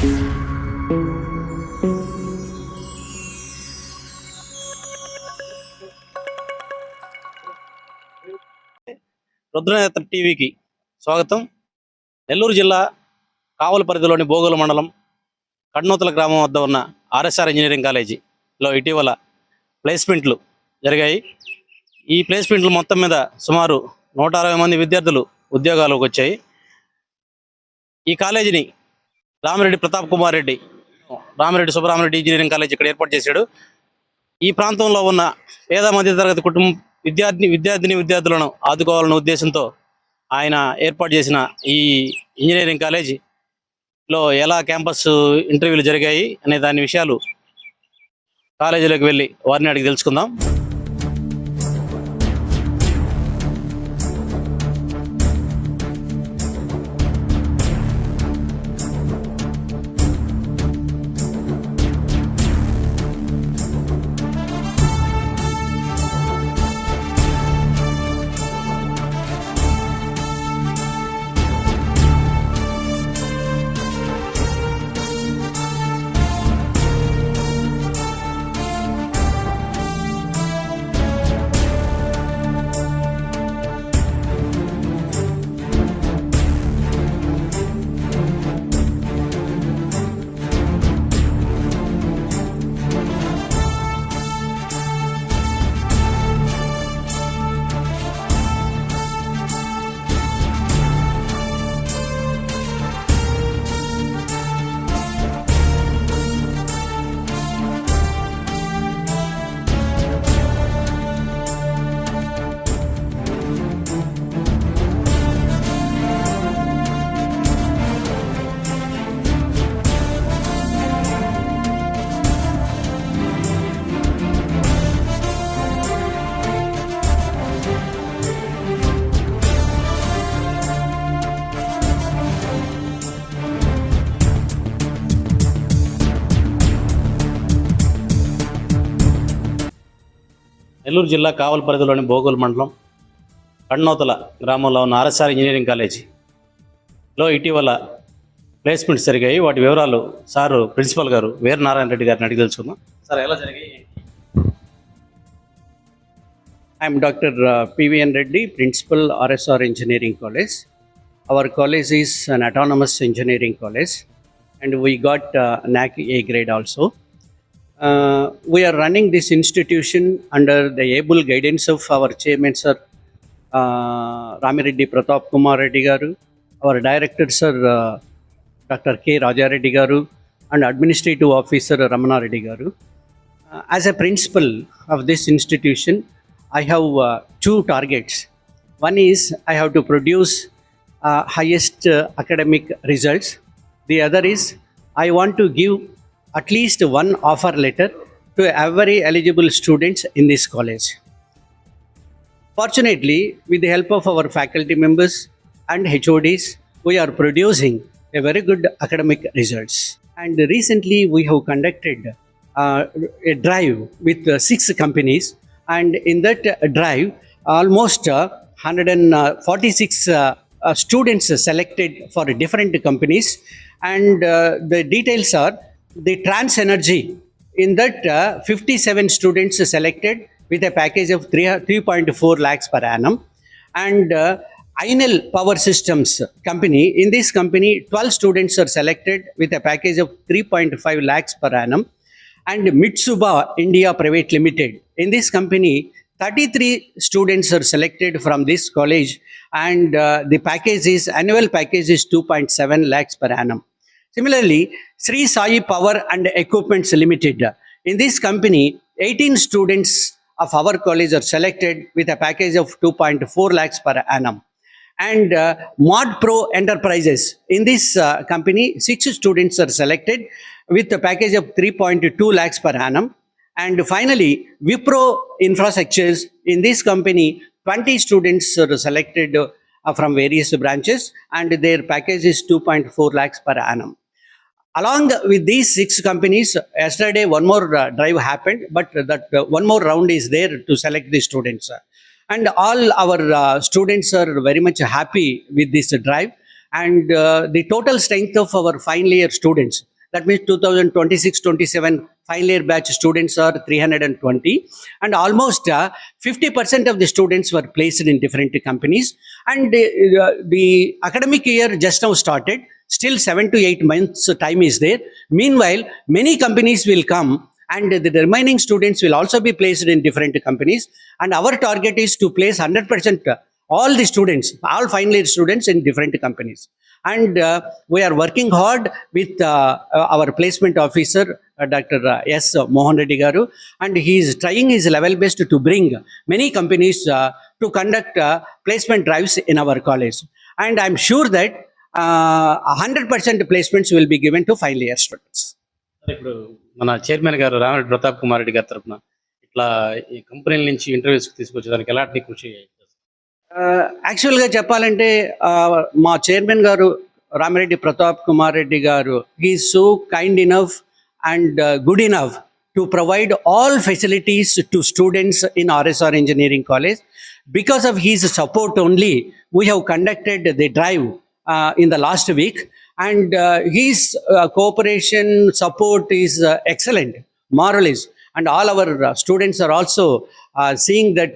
రుద్రనేత్ర టీవీకి స్వాగతం. నెల్లూరు జిల్లా కావలి పరిధిలోని బోగోలు మండలం కడ్నూతల గ్రామం వద్ద ఉన్న ఆర్ఎస్ఆర్ ఇంజనీరింగ్ కాలేజీలో ఇటీవల ప్లేస్మెంట్లు జరిగాయి. ఈ ప్లేస్మెంట్లు మొత్తం మీద సుమారు 160 మంది విద్యార్థులు ఉద్యోగాలకు వచ్చాయి. ఈ కాలేజీని రామిరెడ్డి ప్రతాప్ కుమార్ రెడ్డి, రామిరెడ్డి సుబ్బరామిరెడ్డి ఇంజనీరింగ్ కాలేజ్ ఇక్కడ ఏర్పాటు చేశాడు. ఈ ప్రాంతంలో ఉన్న పేద మధ్యతరగతి కుటుంబం విద్యార్థులను ఆదుకోవాలనే ఉద్దేశంతో ఆయన ఏర్పాటు చేసిన ఈ ఇంజనీరింగ్ కాలేజీలో ఎలా క్యాంపస్ ఇంటర్వ్యూలు జరిగాయి అనే దాని విషయాలు కాలేజీలోకి వెళ్ళి వారిని అడిగి తెలుసుకుందాం. నెల్లూరు జిల్లా కావలి పరిధిలోని బోగోలు మండలం కడ్నూతల గ్రామంలో ఉన్న ఆర్ఎస్ఆర్ ఇంజనీరింగ్ కాలేజీలో ఇటీవల ప్లేస్మెంట్స్ జరిగాయి. వాటి వివరాలు సారు ప్రిన్సిపల్ గారు వీర నారాయణ రెడ్డి గారిని అడిగి తెలుసుకుందాం. సార్, ఎలా జరిగాయి? I'm Dr. PVN Reddy, Principal RSR Engineering College. Our college is an autonomous engineering college and we got NAC A grade also. We are running this institution under the able guidance of our chairman, Sir Ramiredi Pratap Kumar Reddy Garu, our director, Sir Dr. K. Raja Reddy Garu, and administrative officer Ramana Reddy Garu. As a principal of this institution, I have two targets. One is I have to produce highest academic results. The other is I want to give at least one offer letter to every eligible students in this college. Fortunately, with the help of our faculty members and HODs, we are producing a very good academic results. And recently we have conducted a drive with 6 companies, and in that drive almost 146 students selected for different companies, and the details are the Trans Energy. In that 57 students selected with a package of 3.4 lakhs per annum, and INL Power Systems company, in this company 12 students are selected with a package of 3.5 lakhs per annum, and Mitsuba India Private Limited, in this company 33 students are selected from this college, and the package is annual package is 2.7 lakhs per annum. Similarly, Sri Sai Power and Equipments Limited, in this company 18 students of our college are selected with a package of 2.4 lakhs per annum. And Mod Pro Enterprises, in this company 6 students are selected with a package of 3.2 lakhs per annum. And finally, Wipro Infrastructures, in this company 20 students are selected from various branches, and their package is 2.4 lakhs per annum. Along with these 6 companies, yesterday one more drive happened, but that one more round is there to select the students. And all our students are very much happy with this drive, and the total strength of our final year students That means 2026-27 final year batch students are 320, and almost 50% of the students were placed in different companies. And the academic year just now started. Still 7 to 8 months time is there. Meanwhile, many companies will come, and the remaining students will also be placed in different companies. And our target is to place 100% all the students, all final year students in different companies. And we are working hard with our placement officer, Dr. S. Mohan Reddy Garu, and he is trying his level best to bring many companies to conduct placement drives in our college. And I'm sure that 100% placements will be given to final year students. ఇప్పుడు మన chairman గారు రామిరెడ్డి ప్రతాప్ కుమార్ రెడ్డి గారి తరఫున ఇట్లా ఈ కంపెనీల నుంచి interviews తీసుకొచ్చేదానికి ఎలాంటి కృషి యాక్చువల్గా చెప్పాలంటే మా చైర్మన్ గారు Ramireddy Pratap Kumar Reddy garu he so kind enough and good enough to provide all facilities to students in RSR engineering college. Because of his support only, we have conducted the drive in the last week, and his cooperation support is excellent, marvelous, and all our students are also seeing that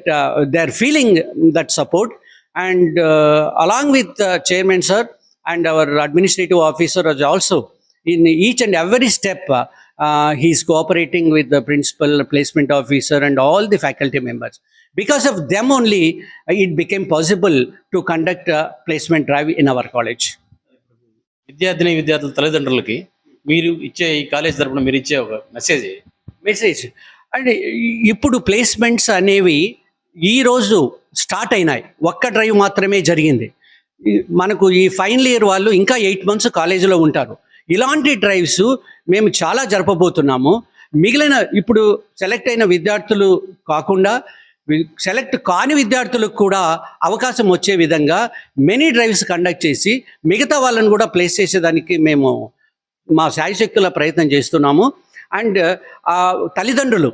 they are feeling that support. And along with chairman sir and our administrative officer is also in each and every step he is cooperating with the principal, placement officer, and all the faculty members. Because of them only it became possible to conduct a placement drive in our college. విద్యార్థుల తల్లిదండ్రులకి మీరు ఇచ్చే ఈ college తరపున మీరు ఇచ్చే ఒక message and ఇప్పుడు ప్లేస్మెంట్స్ అనేవి ఈరోజు స్టార్ట్ అయినాయి. ఒక్క డ్రైవ్ మాత్రమే జరిగింది. మనకు ఈ ఫైనల్ ఇయర్ వాళ్ళు ఇంకా 8 months కాలేజీలో ఉంటారు. ఇలాంటి డ్రైవ్స్ మేము చాలా జరపబోతున్నాము. మిగిలిన ఇప్పుడు సెలెక్ట్ అయిన విద్యార్థులు కాకుండా సెలెక్ట్ కాని విద్యార్థులకు కూడా అవకాశం వచ్చే విధంగా మెనీ డ్రైవ్స్ కండక్ట్ చేసి మిగతా వాళ్ళని కూడా ప్లేస్ చేసేదానికి మేము మా శాయశక్తుల ప్రయత్నం చేస్తున్నాము. అండ్ తల్లిదండ్రులు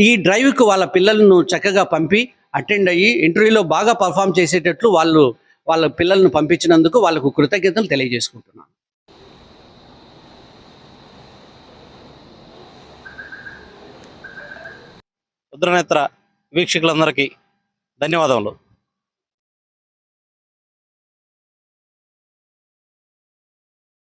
ఈ డ్రైవ్కు వాళ్ళ పిల్లలను చక్కగా పంపి అటెండ్ అయ్యి ఇంటర్వ్యూలో బాగా పర్ఫామ్ చేసేటట్లు వాళ్ళ పిల్లలను పంపించినందుకు వాళ్ళకు కృతజ్ఞతలు తెలియజేసుకుంటున్నాను. రుద్రనేత్ర వీక్షకులందరికీ ధన్యవాదములు.